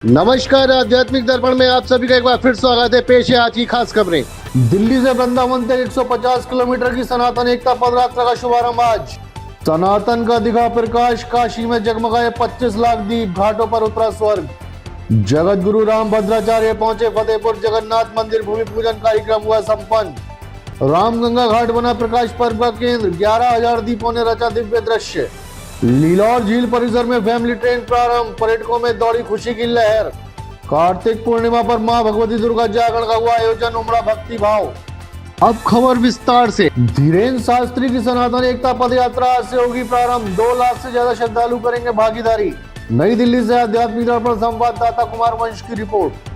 नमस्कार, आध्यात्मिक दर्पण में आप सभी का एक बार फिर स्वागत है। पेश है आज की खास खबरें। दिल्ली से वृंदावन तक 150 किलोमीटर की सनातन एकता पदयात्रा का शुभारंभ आज। सनातन का दिखा प्रकाश, काशी में जगमगाए 25 लाख दीप, घाटों पर उतरा स्वर्ग। जगत गुरु राम भद्राचार्य पहुंचे फतेहपुर जगन्नाथ मंदिर, भूमि पूजन कार्यक्रम हुआ संपन्न। रामगंगा घाट बना प्रकाश पर्व का केंद्र, 11,000 दीपों ने रचा दिव्य दृश्य। लीलौर झील परिसर में फैमिली ट्रेन प्रारंभ, पर्यटकों में दौड़ी खुशी की लहर। कार्तिक पूर्णिमा पर मां भगवती दुर्गा जागरण का हुआ आयोजन, उमड़ा भक्ति भाव। अब खबर विस्तार से। धीरेन्द्र शास्त्री की सनातन एकता पदयात्रा आज से होगी प्रारंभ, 2 लाख से ज्यादा श्रद्धालु करेंगे भागीदारी। नई दिल्ली से आध्यात्मिक दर्पण संवाददाता कुमार वंश की रिपोर्ट।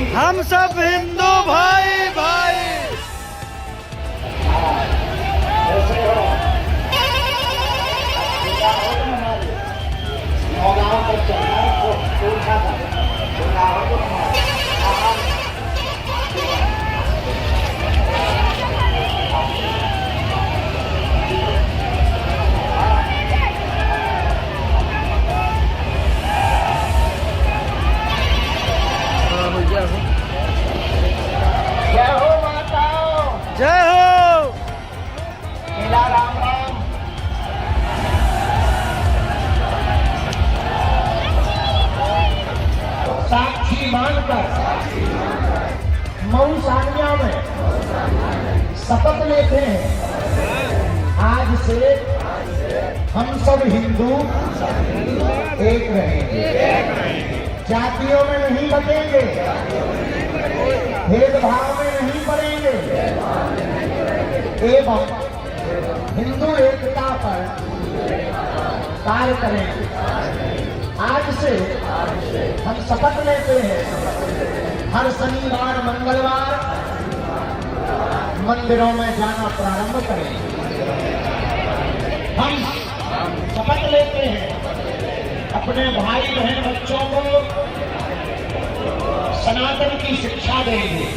हम सब हिंदू भाई भाई। जय हो। राम राम। साक्षी मानकर मऊ सानिया में शपथ लेते हैं, आज से हम सब हिंदू एक रहेंगे, जातियों में नहीं बटेंगे, भेदभाव में नहीं पड़ेंगे एवं हिंदू एकता पर कार्य करेंगे। आज से हम शपथ लेते हैं, हर शनिवार मंगलवार मंदिरों में जाना प्रारंभ करेंगे। हम शपथ लेते हैं, अपने भाई बहन बच्चों को सनातन की शिक्षा देंगे।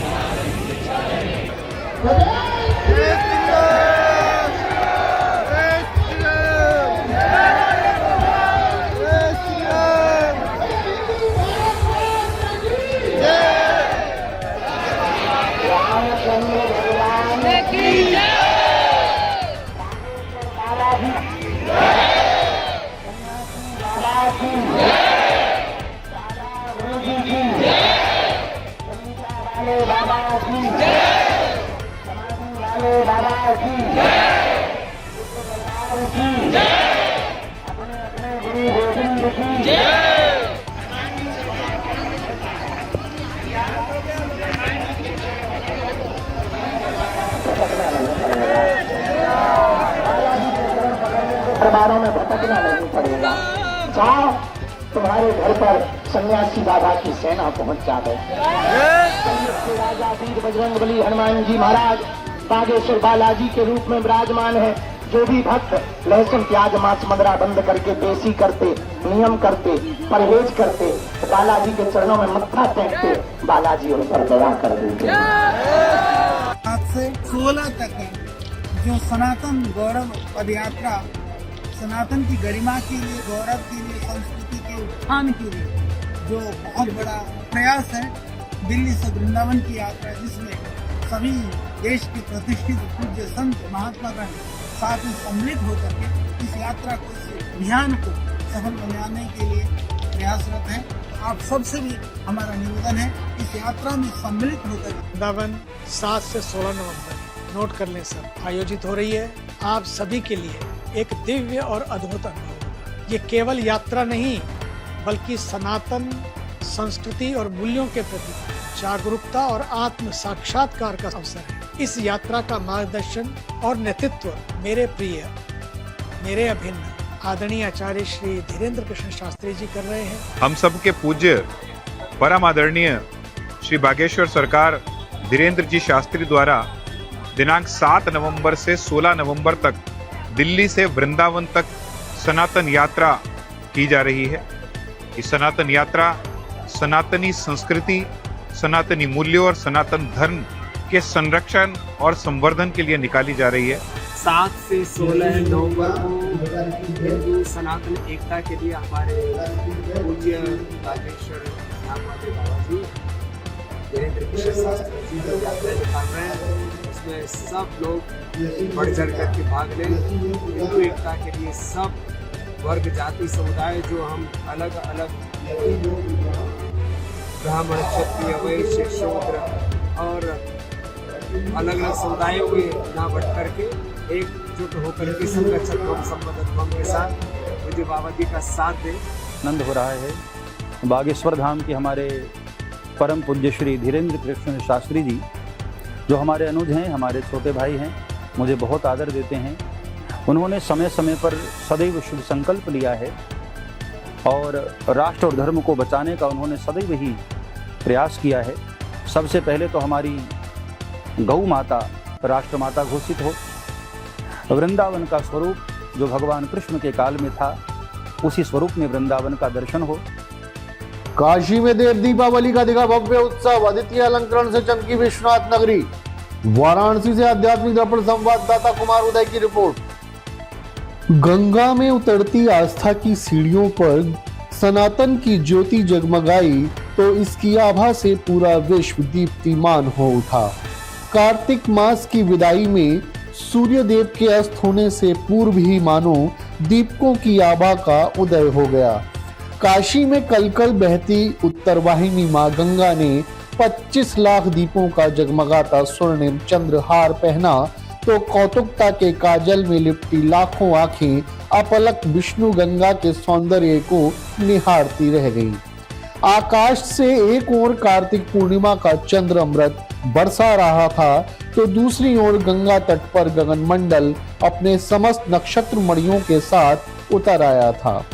दरबारों में भटकना नहीं पड़ेगा। जाओ, तुम्हारे घर पर सन्यासी बाबा की सेना पहुंच जाए। राजा वीर बजरंगबली हनुमान जी महाराज बागेश्वर बालाजी के रूप में विराजमान है। जो भी भक्त लहसुन प्याज मांस मदिरा बंद करके देसी करते, नियम करते, परहेज करते, तो बालाजी के चरणों में मत्था टेकते, बालाजी उन पर दया कर देते। आज से 16 तक जो सनातन गौरव पदयात्रा सनातन की गरिमा के लिए, गौरव के लिए, संस्कृति के उत्थान के लिए जो बहुत बड़ा प्रयास है, दिल्ली से वृंदावन की यात्रा, जिसमें सभी देश के प्रतिष्ठित पूज्य संत महात्मागण साथ में सम्मिलित होकर के इस यात्रा को, इस अभियान को सफल बनाने के लिए प्रयासरत है। आप सबसे भी हमारा निवेदन है, इस यात्रा में सम्मिलित होकर वृंदावन 7 से 16 नवंबर नोट कर लें सब, आयोजित हो रही है। आप सभी के लिए एक दिव्य और अद्भुत अनुभव होगा। ये केवल यात्रा नहीं, बल्कि सनातन संस्कृति और मूल्यों के प्रति जागरूकता और आत्म साक्षात्कार का अवसर है। इस यात्रा का मार्गदर्शन और नेतृत्व मेरे प्रिय, मेरे अभिन्न आदरणीय आचार्य श्री धीरेन्द्र कृष्ण शास्त्री जी कर रहे हैं। हम सबके पूज्य परम आदरणीय श्री बागेश्वर सरकार धीरेन्द्र जी शास्त्री द्वारा दिनांक 7 नवंबर से 16 नवंबर तक दिल्ली से वृंदावन तक सनातन यात्रा की जा रही है। इस सनातन यात्रा सनातनी संस्कृति, सनातनी मूल्यों और सनातन धर्म के संरक्षण और संवर्धन के लिए निकाली जा रही है। 7 से 16 नवंबर को हिंदू सनातन एकता के लिए हमारे पूज्य बागेश्वर धाम वाले बाबा जी धीरेन्द्र किशोर शास्त्री जी जो यात्रा निकाल रहे हैं, उसमें सब लोग बढ़ चढ़ करके भाग लें। हिंदू एकता के लिए सब वर्ग जाति समुदाय जो हम अलग अलग ब्राह्मण क्षत्रिय वैश्य शूद्र और अलग अलग समुदायों में ना बढ़ करके एकजुट होकर के संरक्षक संबंध के साथ मुझे बाबा जी का साथ दें। आनंद हो रहा है। बागेश्वर धाम के हमारे परम पूज्य श्री धीरेन्द्र कृष्ण शास्त्री जी जो हमारे अनुज हैं, हमारे छोटे भाई हैं, मुझे बहुत आदर देते हैं। उन्होंने समय समय पर सदैव शुभ संकल्प लिया है और राष्ट्र और धर्म को बचाने का उन्होंने सदैव ही प्रयास किया है। सबसे पहले तो हमारी गौ माता राष्ट्रमाता घोषित हो, वृंदावन का स्वरूप जो भगवान कृष्ण के काल में था उसी स्वरूप में वृंदावन का दर्शन हो। काशी में देव दीपावली का दिखा भव्य उत्सव, अद्वितीय अलंकरण से चमकी विश्वनाथ नगरी। वाराणसी से आध्यात्मिक दर्पण संवाददाता कुमार उदय की रिपोर्ट। गंगा में उतरती आस्था की सीढ़ियों पर सनातन की ज्योति जगमगाई तो इसकी आभा से पूरा विश्व दीप्तिमान हो उठा। कार्तिक मास की विदाई में सूर्य देव के अस्त होने से पूर्व ही मानो दीपकों की आभा का उदय हो गया। काशी में कलकल बहती उत्तरवाहिनी मां गंगा ने 25 लाख दीपों का जगमगाता स्वर्णिम चंद्रहार पहना तो कौतुकता के काजल में लिपटी लाखों आंखें अपलक विष्णु गंगा के सौंदर्य को निहारती रह गईं। आकाश से एक ओर कार्तिक पूर्णिमा का चंद्र अमृत बरसा रहा था तो दूसरी ओर गंगा तट पर गगनमंडल अपने समस्त नक्षत्र मणियों के साथ उतर आया था।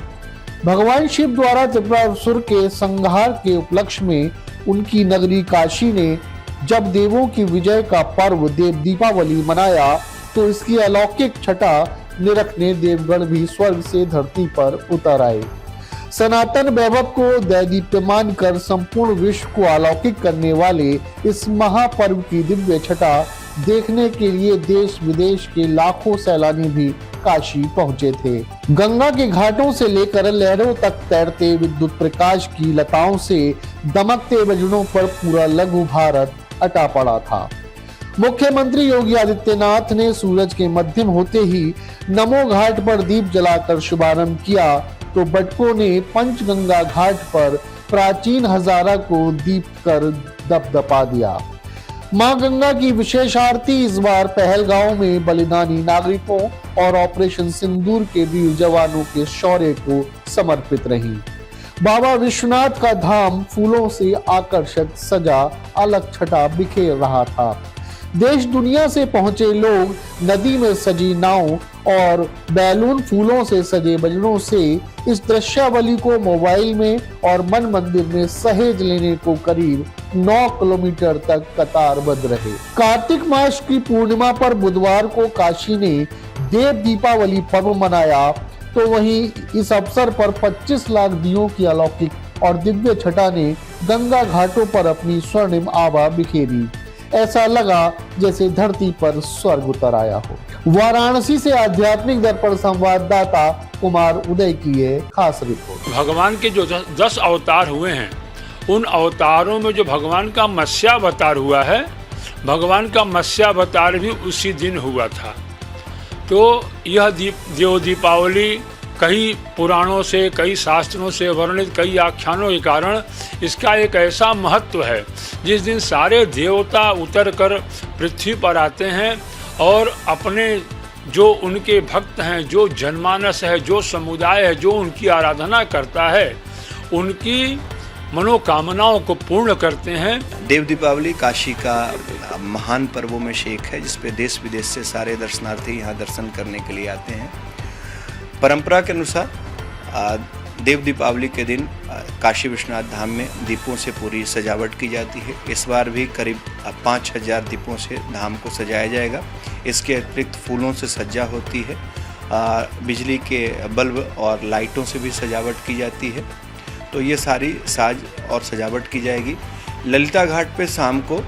भगवान शिव द्वारा त्रिपुरासुर के संहार के उपलक्ष्य में उनकी नगरी काशी ने जब देवों की विजय का पर्व देव दीपावली मनाया तो इसकी अलौकिक छटा निरखने देवगण भी स्वर्ग से धरती पर उतर आए। सनातन वैभव को दैदीप्यमान कर संपूर्ण विश्व को अलौकिक करने वाले इस महापर्व की दिव्य छटा देखने के लिए देश विदेश के लाखों सैलानी भी काशी पहुंचे थे। गंगा के घाटों से लेकर लहरों तक तैरते विद्युत प्रकाश की लताओं से दमकते वजनों पर पूरा लघु भारत अटा पड़ा था। मुख्यमंत्री योगी आदित्यनाथ ने सूरज के मध्यम होते ही नमो घाट पर दीप जलाकर शुभारंभ किया तो बटकों ने पंचगंगा घाट पर प्राचीन हजारा को दीप कर दपदपा दिया। मां गंगा की विशेष आरती इस बार पहलगांव में बलिदानी नागरिकों और ऑपरेशन सिंदूर के वीर जवानों के शौर्य को समर्पित रही। बाबा विश्वनाथ का धाम फूलों से आकर्षक सजा अलग छटा बिखेर रहा था। देश दुनिया से पहुंचे लोग नदी में सजी नाव और बैलून फूलों से सजे बजनों से इस दृश्यावली को मोबाइल में और मन मंदिर में सहेज लेने को करीब 9 किलोमीटर तक कतारबद्ध रहे। कार्तिक मास की पूर्णिमा पर बुधवार को काशी ने देव दीपावली पर्व मनाया तो वहीं इस अवसर पर 25 लाख दियों की अलौकिक और दिव्य छटा ने गंगा घाटों पर अपनी स्वर्णिम आभा बिखेरी। ऐसा लगा जैसे धरती पर स्वर्ग उतर आया हो। वाराणसी से आध्यात्मिक दर्पण संवाददाता कुमार उदय की है खास रिपोर्ट। भगवान के जो 10 अवतार हुए हैं उन अवतारों में जो भगवान का मत्स्यावतार हुआ है, भगवान का मत्स्यावतार भी उसी दिन हुआ था। तो यह देव दीपावली कई पुराणों से, कई शास्त्रों से वर्णित कई आख्यानों के कारण इसका एक ऐसा महत्व है जिस दिन सारे देवता उतर कर पृथ्वी पर आते हैं और अपने जो उनके भक्त हैं, जो जनमानस है, जो समुदाय है, जो उनकी आराधना करता है, उनकी मनोकामनाओं को पूर्ण करते हैं। देव दीपावली काशी का महान पर्वों में से एक है जिसपे देश विदेश से सारे दर्शनार्थी यहाँ दर्शन करने के लिए आते हैं। परंपरा के अनुसार देव दीपावली के दिन काशी विश्वनाथ धाम में दीपों से पूरी सजावट की जाती है। इस बार भी करीब 5000 दीपों से धाम को सजाया जाएगा। इसके अतिरिक्त फूलों से सज्जा होती है, बिजली के बल्ब और लाइटों से भी सजावट की जाती है। तो ये सारी साज और सजावट की जाएगी। ललिता घाट पे शाम को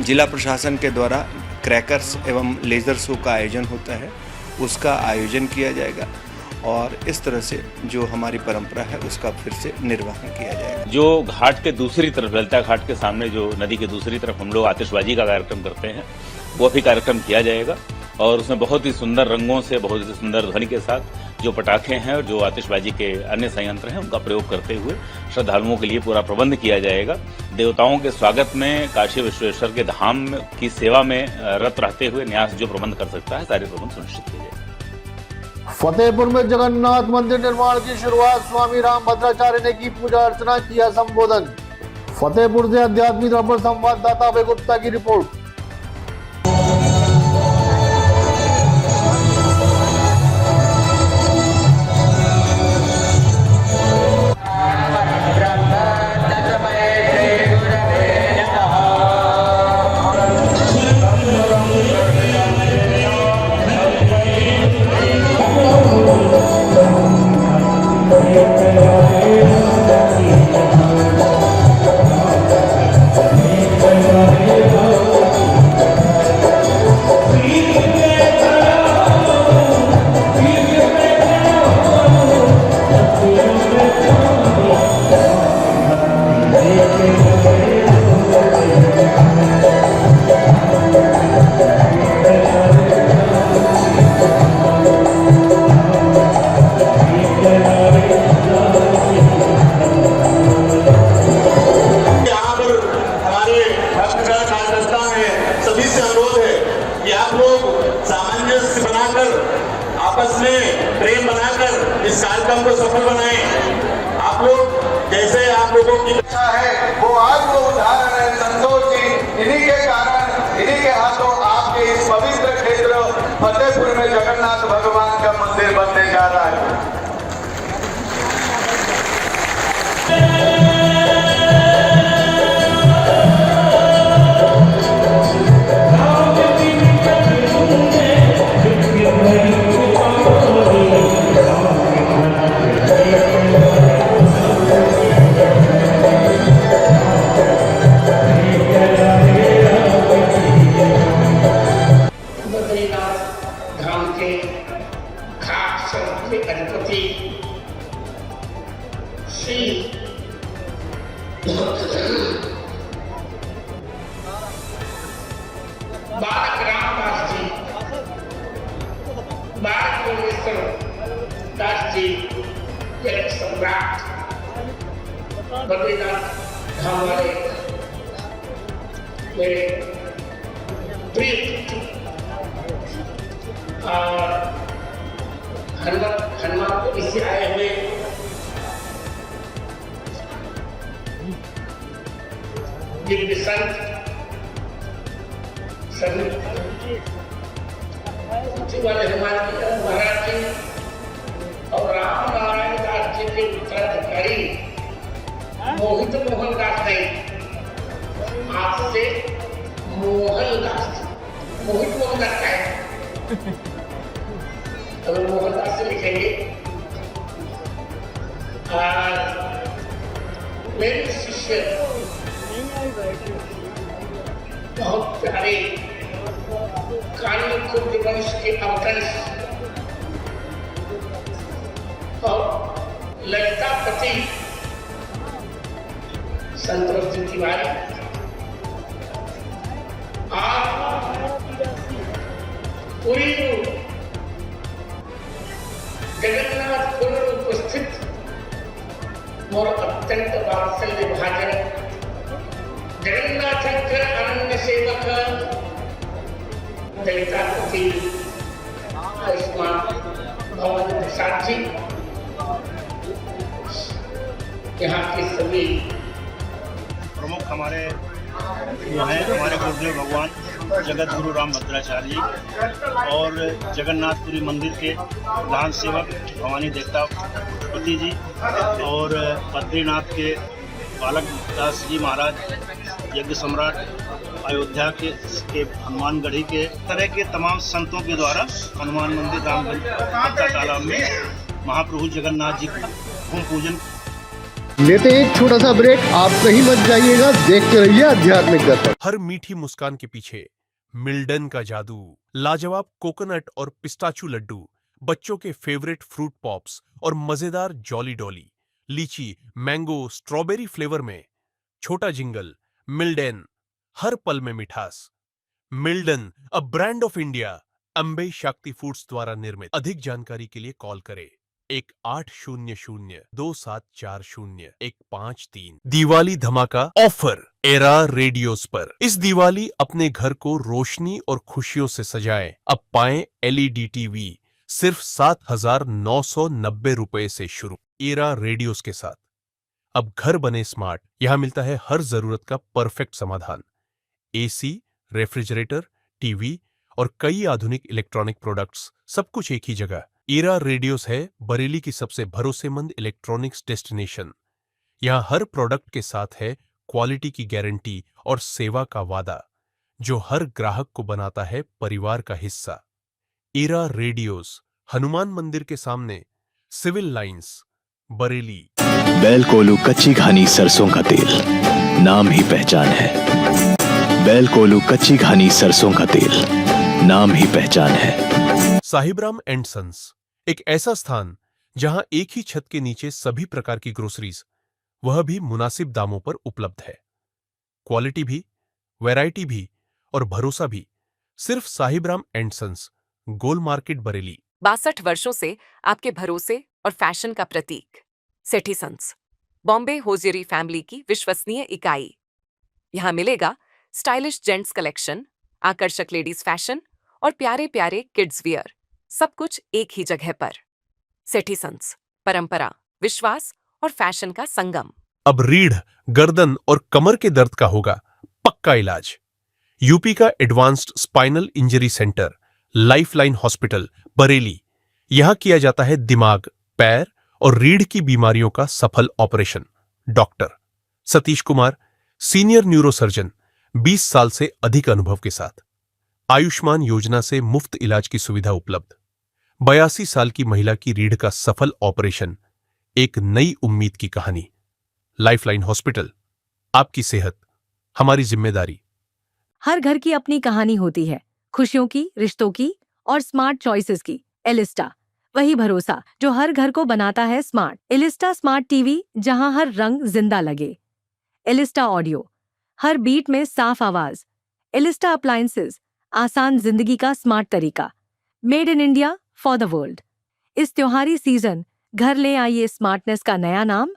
जिला प्रशासन के द्वारा क्रैकर्स एवं लेज़र शो का आयोजन होता है, उसका आयोजन किया जाएगा और इस तरह से जो हमारी परंपरा है उसका फिर से निर्वहन किया जाएगा। जो घाट के दूसरी तरफ, ललिता घाट के सामने जो नदी के दूसरी तरफ हम लोग आतिशबाजी का कार्यक्रम करते हैं, वो भी कार्यक्रम किया जाएगा और उसमें बहुत ही सुंदर रंगों से, बहुत ही सुंदर ध्वनि के साथ जो पटाखे हैं और जो आतिशबाजी के अन्य संयंत्र हैं उनका प्रयोग करते हुए श्रद्धालुओं के लिए पूरा प्रबंध किया जाएगा। देवताओं के स्वागत में काशी विश्वेश्वर के धाम की सेवा में रत रहते हुए न्यास जो प्रबंध कर सकता है, सारे प्रबंध सुनिश्चित किए जाएंगे। फतेहपुर में जगन्नाथ मंदिर निर्माण की शुरुआत स्वामी रामभद्राचार्य ने की पूजा अर्चना, किया संबोधन। फतेहपुर से आध्यात्मिक खबर संवाददाता अभय गुप्ता की रिपोर्ट। आपस में प्रेम बनाकर इस कार्यक्रम को सफल बनाएं। आप लोग जैसे आप लोगों की इच्छा है वो आज वो उदाहरण है संतोष जी, इन्हीं के कारण, इन्हीं के हाथों आपके इस पवित्र क्षेत्र फतेहपुर में जगन्नाथ भगवान का मंदिर बनने जा रहा है। बालक रामदास जी, बालक योगेश्वर दास जी, जगत सम्राट बद्रीनाथ धाम वाले मेरे प्रिय और हनुमान इससे आए हुए दिव्य संत वाले हनुमान महाराज जी और राम नारायण दास जी के उत्तराधिकारी मोहित मोहन दास नहीं, आपसे मोहन दास, मोहित मोहन दास है, अगर मोहन दास से लिखेंगे। मेरे शिष्य बहुत प्यारे कालीकुंज वंश के अवतंश और ललितापति संतोष जी तिवारी आप पूरी जगन्नाथपुर में उपस्थित और अत्यंत वात्सल्य भाजन जगन्नाथ अनन्य सेवक ललितापति आयुष्मान भवन प्रसाद जी, यहाँ के सभी प्रमुख हमारे जो हैं हमारे गुरुदेव भगवान जगत गुरु रामभद्राचार्य जी और जगन्नाथपुरी मंदिर के प्रधान सेवक भवानी देवतापति जी और बद्रीनाथ के बालक दास जी महाराज, यज्ञ सम्राट अयोध्या के हनुमानगढ़ी के तरह के तमाम संतों के द्वारा हनुमान मंदिर रामगढ़ तालाब में महाप्रभु जगन्नाथ जी भूमि पूजन लेते हैं एक छोटा सा ब्रेक, आप कहीं मत जाइएगा, देखते रहिए आध्यात्मिक दर्पण। हर मीठी मुस्कान के पीछे मिल्डन का जादू, लाजवाब कोकोनट और पिस्ताचू लड्डू, बच्चों के फेवरेट फ्रूट पॉप्स और मजेदार जॉली डॉली, लीची, मैंगो, स्ट्रॉबेरी फ्लेवर में छोटा जिंगल। मिल्डन, हर पल में मिठास। Milden, a brand of India, Ambe Shakti foods द्वारा निर्मित। अधिक जानकारी के लिए कॉल करें 1800-2740-153। दिवाली धमाका ऑफर एरा रेडियोस पर। इस दिवाली अपने घर को रोशनी और खुशियों से सजाएं। अब पाएं एलईडी टीवी सिर्फ 7,990 रुपए से शुरू। एरा रेडियोस के साथ अब घर बने स्मार्ट। यहां मिलता है हर जरूरत का परफेक्ट समाधान। एसी, रेफ्रिजरेटर, टीवी और कई आधुनिक इलेक्ट्रॉनिक प्रोडक्ट्स, सब कुछ एक ही जगह। एरा रेडियोस है बरेली की सबसे भरोसेमंद इलेक्ट्रॉनिक्स डेस्टिनेशन। यहां हर प्रोडक्ट के साथ है क्वालिटी की गारंटी और सेवा का वादा, जो हर ग्राहक को बनाता है परिवार का हिस्सा। एरा रेडियोस, हनुमान मंदिर के सामने, सिविल लाइंस, बरेली। बैल कोलू कच्ची घानी सरसों का तेल, नाम ही पहचान है। बैल कोलू कच्ची घानी सरसों का तेल, नाम ही पहचान है। साहिबराम एंड सन्स, एक ऐसा स्थान जहां एक ही छत के नीचे सभी प्रकार की ग्रोसरीज, वह भी मुनासिब दामों पर उपलब्ध है। क्वालिटी भी, वैरायटी भी और भरोसा भी सिर्फ Sahibram and sons, Gol market, Bareilly. 62 वर्षों से आपके भरोसे और फैशन का प्रतीक Sethi sons, Bombay hosiery family की विश्वसनीय इकाई। यहाँ मिलेगा स्टाइलिश जेंट्स कलेक्शन, आकर्षक लेडीज फैशन और प्यारे प्यारे किड्स वियर, सब कुछ एक ही जगह पर। सेठी सन्स, परंपरा, विश्वास और फैशन का संगम। अब रीढ़, गर्दन और कमर के दर्द का होगा पक्का इलाज। यूपी का advanced spinal injury centre lifeline hospital, Bareilly. यहां किया जाता है दिमाग, पैर और रीढ़ की बीमारियों का सफल operation. Doctor Satish Kumar, senior neurosurgeon, 20 साल से अधिक अनुभव के साथ। आयुष्मान योजना से मुफ्त इलाज की सुविधा उपलब्ध। 82 साल की महिला की रीढ़ का सफल ऑपरेशन, एक नई उम्मीद की कहानी। लाइफलाइन हॉस्पिटल, आपकी सेहत हमारी जिम्मेदारी। हर घर की अपनी कहानी होती है, खुशियों की, रिश्तों की और स्मार्ट चॉइसेस की। एलिस्टा, वही भरोसा जो हर घर को बनाता है स्मार्ट। एलिस्टा स्मार्ट टीवी, जहां हर रंग जिंदा लगे। एलिस्टा ऑडियो, हर बीट में साफ आवाज। एलिस्टा अप्लायंसेस, आसान जिंदगी का स्मार्ट तरीका। Made in India for the world. इस त्योहारी सीजन घर ले आइए स्मार्टनेस का नया नाम,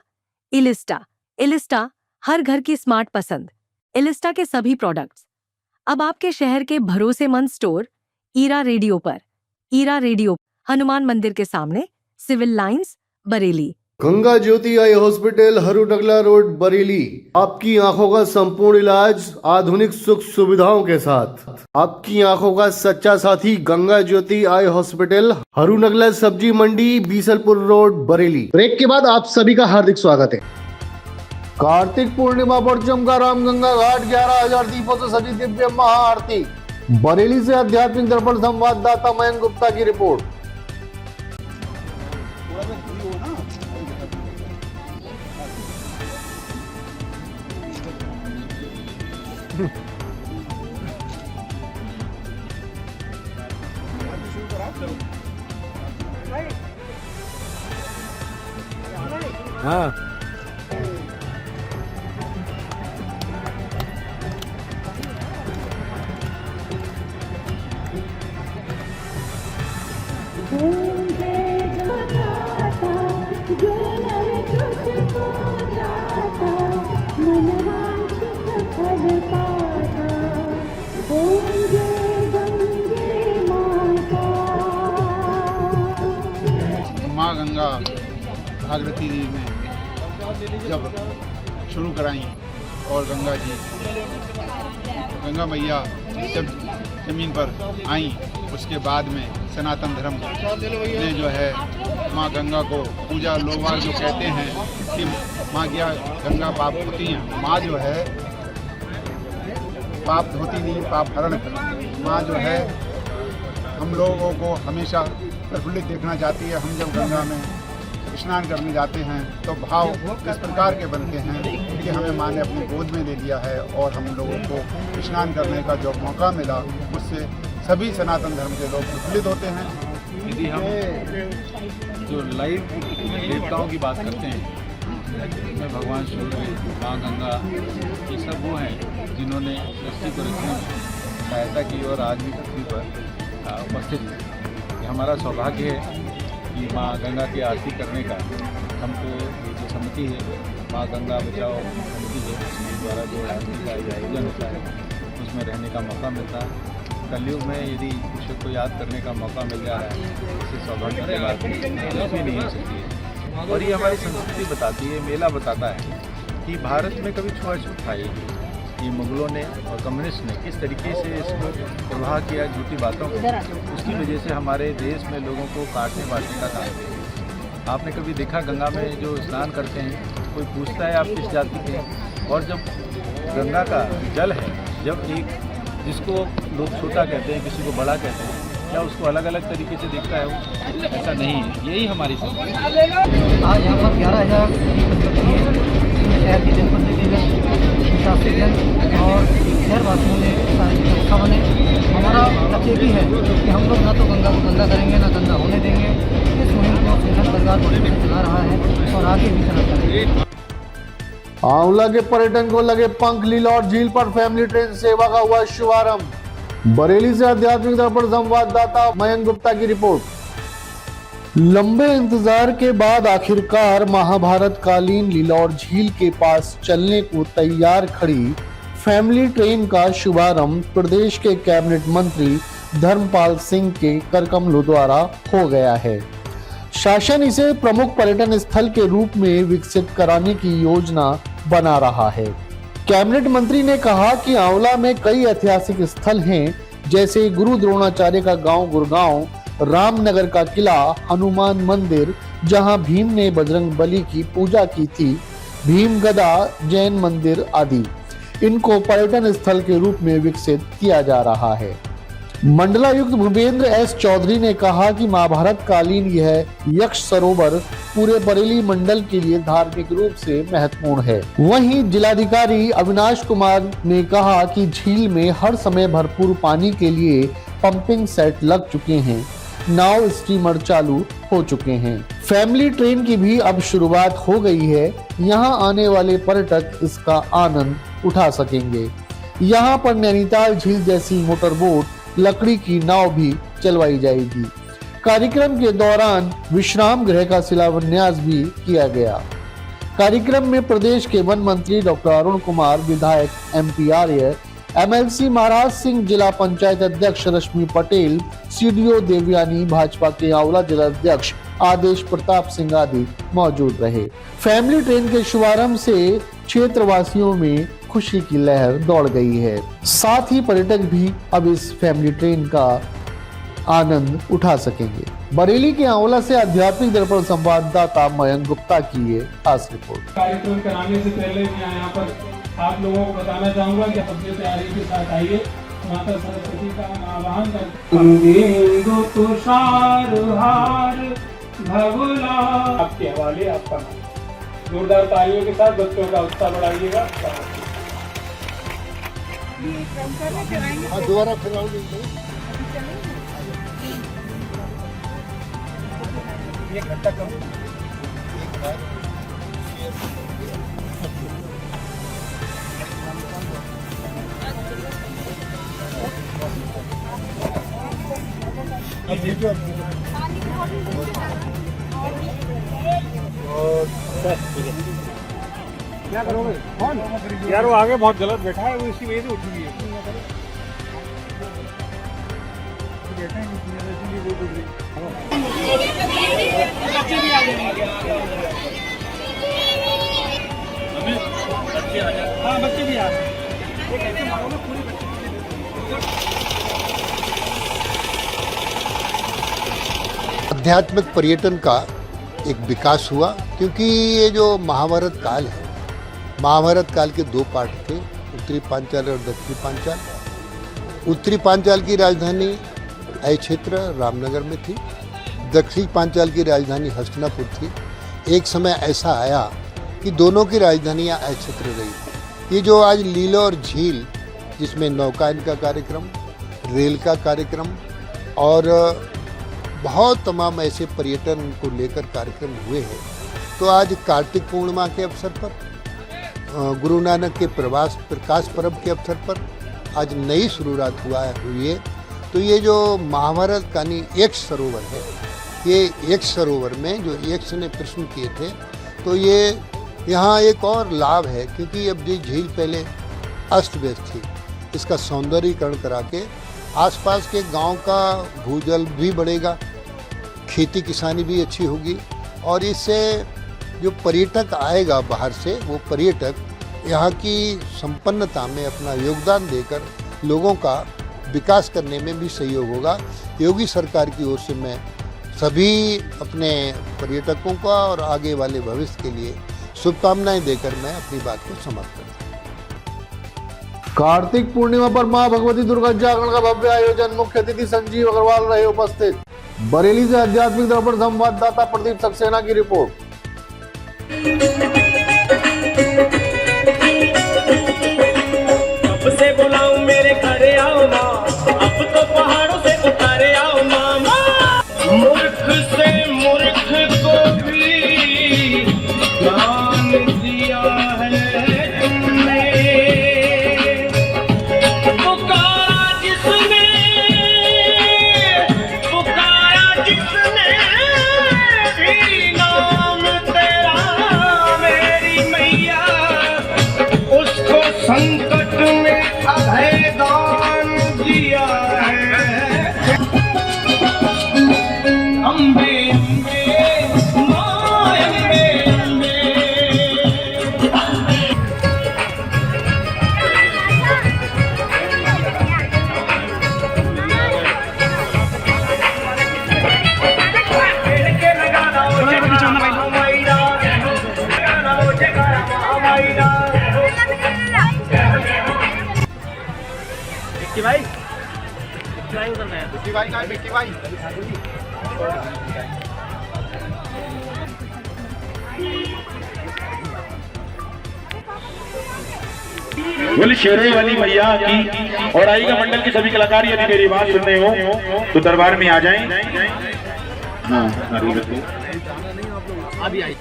एलिस्टा। एलिस्टा, हर घर की स्मार्ट पसंद। एलिस्टा के सभी प्रोडक्ट्स अब आपके शहर के भरोसेमंद स्टोर ईरा रेडियो पर। ईरा रेडियो, हनुमान मंदिर के सामने, सिविल लाइंस, बरेली। गंगा ज्योति eye hospital, Harunagla road, Bareilly. आपकी आंखों का संपूर्ण इलाज आधुनिक सुख सुविधाओं के साथ। आपकी आंखों का सच्चा साथी गंगा ज्योति आई हॉस्पिटल, हरूनगला सब्जी मंडी, बीसलपुर रोड, बरेली। ब्रेक के बाद आप सभी का हार्दिक स्वागत है। कार्तिक पूर्णिमा पर चमका रामगंगा घाट, 11,000 दीपों से सजी दिव्य महाआरती। बरेली से आध्यात्मिक दर्पण संवाददाता मयंक गुप्ता की रिपोर्ट। हाँ, माँ गंगा भागीरथी जी ने जब शुरू कराई और गंगा मैया जब जमीन पर आई, उसके बाद में सनातन धर्म ने जो है माँ गंगा को पूजा। लोग जो कहते हैं कि माँ क्या गंगा पाप धोती हैं, माँ जो है पाप धोती नहीं, पाप हरण करती। माँ जो है हम लोगों को हमेशा प्रफुल्लित देखना चाहती है। हम जब गंगा में स्नान करने जाते हैं तो भाव इस प्रकार के बनते हैं कि हमें माँ ने अपनी गोद में ले लिया है और हम लोगों को स्नान करने का जो मौका मिला उससे सभी सनातन धर्म के लोग प्रफुल्लित होते हैं। यदि हम जो लाइव देवताओं की बात करते हैं इसमें भगवान सूर्य, माँ गंगा, ये सब वो हैं जिन्होंने सृष्टि को रचने में सहायता की और आज भी पृथ्वी पर उपस्थित है। ये हमारा सौभाग्य है कि माँ गंगा की आरती करने का हमको ये जो समिति है माँ गंगा बचाओ समिति है उसके द्वारा जो आरती का आयोजन होता है उसमें रहने का मौका मिलता है। कलयुग में यदि ईश्वर को याद करने का मौका मिल जा रहा है इससे सौभाग्य की बात कुछ भी नहीं हो सकती है। और ये हमारी संस्कृति बताती है, मेला बताता है कि भारत में कभी छुआछूत था ये मुगलों ने और कम्युनिस्ट ने किस तरीके से इसको प्रवाह किया झूठी बातों को, उसकी वजह से हमारे देश में लोगों को काटने बांटने का काम किया। आपने कभी देखा गंगा में जो स्नान करते हैं कोई पूछता है आप किस जाति के हैं? और जब गंगा का जल है, जब एक जिसको लोग छोटा कहते हैं किसी को बड़ा कहते हैं, क्या उसको अलग अलग तरीके से देखता है वो? ऐसा नहीं है, यही हमारी संस्कृति है। आज यहाँ पर 11,000 शहर के जनप्रतिनिधिगण, शासकगण और शहरवासियों ने इकट्ठा बने। हमारा लक्ष्य भी है कि हम लोग ना तो गंगा को गंदा करेंगे ना गंदा होने देंगे। इस मुहिम को केंद्र सरकार बड़े से चला रहा है और आगे भी चला करेंगे। आंवला के पर्यटन को लगे पंख, लीलौट झील पर फैमिली ट्रेन सेवा का हुआ शुभारंभ। बरेली से आध्यात्मिक दर्पण संवाददाता मयंक गुप्ता की रिपोर्ट। लंबे इंतजार के बाद आखिरकार महाभारत कालीन लीलौट झील के पास चलने को तैयार खड़ी फैमिली ट्रेन का शुभारंभ प्रदेश के कैबिनेट मंत्री धर्मपाल सिंह के करकमलों द्वारा हो गया है। शासन इसे प्रमुख पर्यटन स्थल के रूप में विकसित कराने की योजना बना रहा है। कैबिनेट मंत्री ने कहा कि आंवला में कई ऐतिहासिक स्थल हैं, जैसे गुरु द्रोणाचार्य का गांव गुरगांव, रामनगर का किला, हनुमान मंदिर जहां भीम ने बजरंग बली की पूजा की थी, भीमगदा जैन मंदिर आदि। इनको पर्यटन स्थल के रूप में विकसित किया जा रहा है। मंडलायुक्त भूपेंद्र एस चौधरी ने कहा कि महाभारत कालीन यह यक्ष सरोवर पूरे बरेली मंडल के लिए धार्मिक रूप से महत्वपूर्ण है। वहीं जिलाधिकारी अविनाश कुमार ने कहा कि झील में हर समय भरपूर पानी के लिए पंपिंग सेट लग चुके हैं, नाव स्टीमर चालू हो चुके हैं। फैमिली ट्रेन की भी अब शुरुआत हो गई है। यहाँ आने वाले पर्यटक इसका आनंद उठा सकेंगे। यहाँ पर नैनीताल झील जैसी मोटर बोट, लकड़ी की नाव भी चलवाई जाएगी। कार्यक्रम के दौरान विश्राम गृह का शिलान्यास भी किया गया। कार्यक्रम में प्रदेश के वन मंत्री डॉक्टर अरुण कुमार, विधायक MP आर्य, MLC महाराज सिंह, जिला पंचायत अध्यक्ष रश्मि पटेल, CDO देवयानी, भाजपा के आंवला जिला अध्यक्ष आदेश प्रताप सिंह आदि मौजूद रहे। फैमिली ट्रेन के शुभारंभ से क्षेत्रवासियों में खुशी की लहर दौड़ गई है। साथ ही पर्यटक भी अब इस फैमिली ट्रेन का आनंद उठा सकेंगे। बरेली के आंवला से आध्यात्मिक दर्पण संवाददाता मयंक गुप्ता की ये खास रिपोर्ट। कार्यक्रम कराने से पहले मैं यहाँ पर आप लोगों को बताना चाहूँगा कि अपनी तैयारी के साथ आइए, माता सरस्वती का आह्वान करते। आपके हवाले आपका जोरदार तालियों के साथ बच्चों का उत्साह बढ़ाइएगा। दोबारा फिर एक घंटा कम क्या करोगे? कौन यार वो आगे बहुत गलत बैठा है, वो इसी वजह से उठी हुई है। हाँ बच्चे भी आ रहे हैं। आध्यात्मिक पर्यटन का एक विकास हुआ, क्योंकि ये जो महाभारत काल है, महाभारत काल के दो पार्ट थे, उत्तरी पांचाल और दक्षिणी पांचाल। उत्तरी पांचाल की राजधानी अय क्षेत्र रामनगर में थी, दक्षिणी पांचाल की राजधानी हस्तिनापुर थी। एक समय ऐसा आया कि दोनों की राजधानियाँ अछत्र रही। ये जो आज लीलो और झील, जिसमें नौकायन का कार्यक्रम, रेल का कार्यक्रम और बहुत तमाम ऐसे पर्यटन को लेकर कार्यक्रम हुए हैं, तो आज कार्तिक पूर्णिमा के अवसर पर, गुरु नानक के प्रकाश पर्व के अवसर पर आज नई शुरुआत हुई है। तो ये जो महाभारत कानी यक्ष सरोवर है, ये यक्ष सरोवर में जो यक्ष ने प्रश्न किए थे, तो ये यहाँ एक और लाभ है, क्योंकि अब ये झील पहले अस्त व्यस्त थी, इसका सौंदर्यीकरण करा के आसपास के गांव का भूजल भी बढ़ेगा, खेती किसानी भी अच्छी होगी और इससे जो पर्यटक आएगा बाहर से, वो पर्यटक यहाँ की संपन्नता में अपना योगदान देकर लोगों का विकास करने में भी सहयोग होगा। योगी सरकार की ओर से मैं सभी अपने पर्यटकों का और आगे वाले भविष्य के लिए शुभकामनाएं देकर मैं अपनी बात को समाप्त करता हूँ। कार्तिक पूर्णिमा पर मां भगवती दुर्गा जागरण का भव्य आयोजन, मुख्य अतिथि संजीव अग्रवाल रहे उपस्थित। बरेली से आध्यात्मिक दर्पण संवाददाता प्रदीप सक्सेना की रिपोर्ट। कब से बुलाऊं मेरे घर आओ माँ, अब तो पहाड़ों से उतारे आओ मामा। मूर्ख से मूर्ख को भी ज्ञान दिया है तुमने, पुकारा जिसने भी नाम तेरा मेरी मैया, उसको संकट में अभय दान दिया है। अम्बे अम्बे माँ अम्बे अम्बे। भाई विक्की भाई कहाँ? विक्की भाई बोली शेरे वाली मैया की और आएगा मंडल के सभी कलाकार यदि मेरी बात सुन रहे हो तो दरबार में आ जाएं। हाँ अभी आई।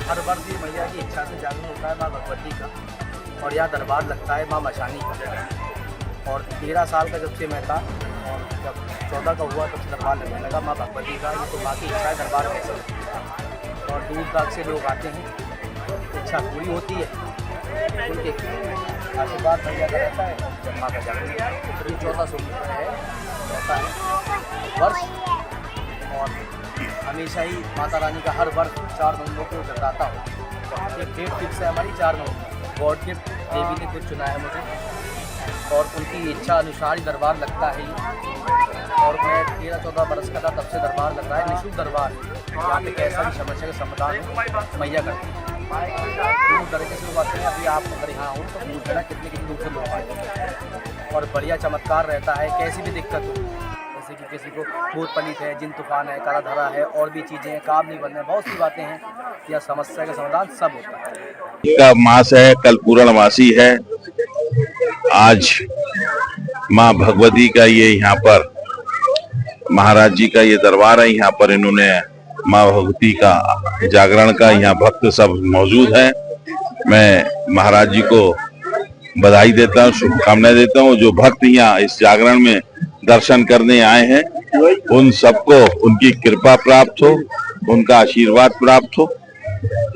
हर वर्ष ये मैया की इच्छा से जागरण होता है माँ भगवती का, और यहाँ दरबार लगता है माँ मशानी का। और 13 साल का जब से मैं था और जब 14 का हुआ तब से दरबार लगने लगा माँ भगवती का। ये तो माँ की इच्छा है, दरबार कैसे और दूर दराज से लोग आते हैं, इच्छा पूरी होती है, उनके आशीर्वाद मैया का रहता है। जब माँ का जागरण तो 14 सोमवार है, रहता है वर्ष, और हमेशा ही माता रानी का हर वर्ष 4 नवंबर को जगराता हो। एक डेट फिक्स है हमारी 4 नवंबर, गॉड गिफ्ट देवी ने फिर चुना है मुझे, और उनकी इच्छा अनुसार ही दरबार लगता है ये। और मैं 13-14 बरस का था तब से दरबार लग रहा है, निःशुल्क दरबार। यहाँ पे कैसा भी समस्या का समाधान हो मैया करती है। दूर तरीके से लोग आते हैं। अभी आप अगर यहाँ हो तो पूछ लेना कितने दूर से लोग आए, और बढ़िया चमत्कार रहता है। कैसी भी दिक्कत हो, जैसे कि किसी को भूत पलित है, जिन तूफान है, काला धरा है, और भी चीज़ें हैं, काम नहीं बनने, बहुत सी बातें हैं, या समस्या का समाधान सब होता है। का मास है, कल पूर्णमासी है। आज माँ भगवती का ये यहाँ पर महाराज जी का ये दरबार है। यहाँ पर इन्होंने माँ भगवती का जागरण का यहाँ भक्त सब मौजूद हैं। मैं महाराज जी को बधाई देता हूँ, शुभकामनाएं देता हूँ। जो भक्त यहाँ इस जागरण में दर्शन करने आए हैं उन सबको उनकी कृपा प्राप्त हो, उनका आशीर्वाद प्राप्त हो।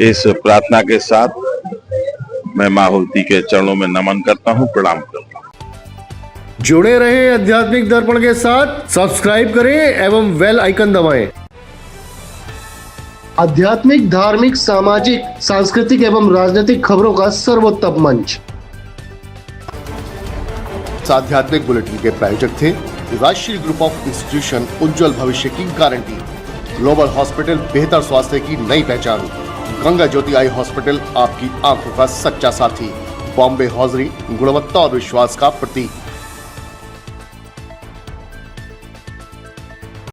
इस प्रार्थना के साथ मैं माँ भगवती के चरणों में नमन करता हूँ, प्रणाम करता हूँ। जुड़े रहें आध्यात्मिक दर्पण के साथ, सब्सक्राइब करें एवं बेल आइकन दबाएं। आध्यात्मिक, धार्मिक, सामाजिक, सांस्कृतिक एवं राजनीतिक खबरों का सर्वोत्तम मंच। आध्यात्मिक बुलेटिन के प्रायोजक थे राष्ट्रीय ग्रुप ऑफ इंस्टीट्यूशन, उज्जवल भविष्य की गारंटी। ग्लोबल हॉस्पिटल, बेहतर स्वास्थ्य की नई पहचान। गंगा ज्योति आई हॉस्पिटल, आपकी आंखों का सच्चा साथी। बॉम्बे हौजरी, गुणवत्ता और विश्वास का प्रतीक।